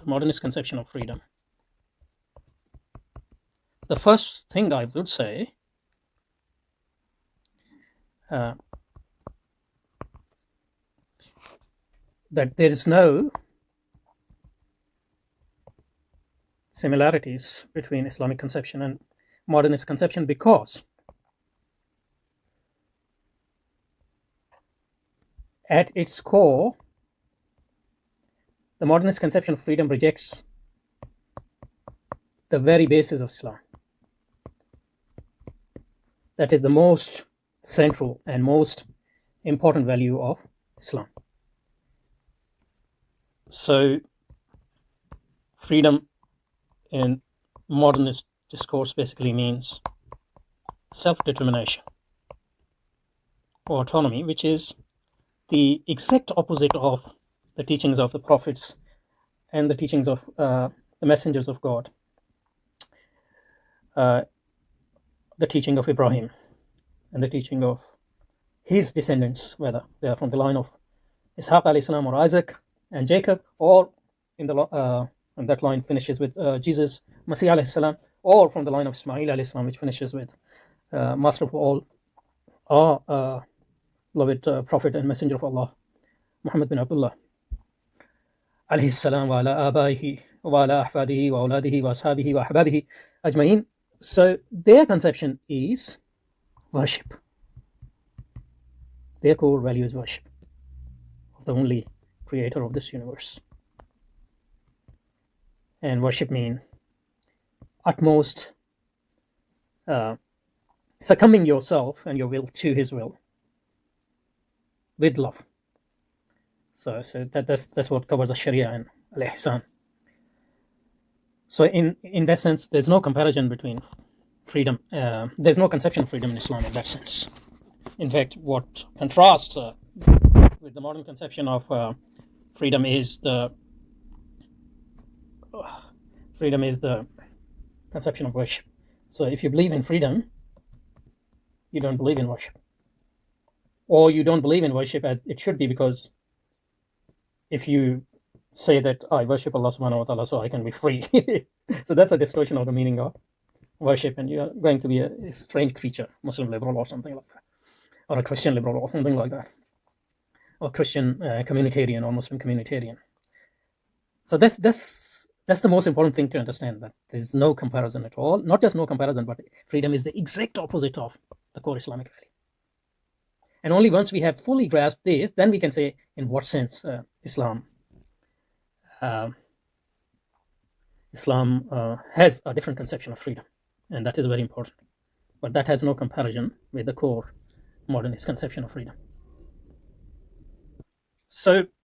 the modernist conception of freedom, the first thing I would say that there is no similarities between Islamic conception and modernist conception, because at its core, the modernist conception of freedom rejects the very basis of Islam. That is the most central and most important value of Islam. So, freedom in modernist discourse basically means self-determination or autonomy, which is the exact opposite of the teachings of the prophets and the teachings of the messengers of God, the teaching of Ibrahim and the teaching of his descendants, whether they are from the line of Ishaq alayhi salam or Isaac and Jacob, or in the and that line finishes with Jesus, Masih alayhi salam, or from the line of Ismail alayhi salam, which finishes with master of all, our beloved prophet and messenger of Allah, Muhammad bin Abdullah alayhi salam, wa ala abaihi wa ala ahfadihi wa awladihi wa ashabihi wa ahbabihi ajma'in. So their conception is worship. Their core value is worship of the only creator of this universe. And worship means utmost succumbing yourself and your will to his will with love. So that's what covers the Sharia and al-Ihsan. So in that sense, there's no comparison between freedom. There's no conception of freedom in Islam in that sense. In fact, what contrasts with the modern conception of freedom is the conception of worship. So if you believe in freedom, you don't believe in worship, or you don't believe in worship as it should be, because if you say that I worship Allah subhanahu wa ta'ala so I can be free, so that's a distortion of the meaning of worship, and you're going to be a strange creature, Muslim liberal or something like that, or a Christian liberal or something like that, or Christian communitarian or Muslim communitarian. So that's the most important thing to understand, that there's no comparison at all. Not just no comparison, but freedom is the exact opposite of the core Islamic value. And only once we have fully grasped this, then we can say in what sense Islam has a different conception of freedom, and that is very important. But that has no comparison with the core modernist conception of freedom. So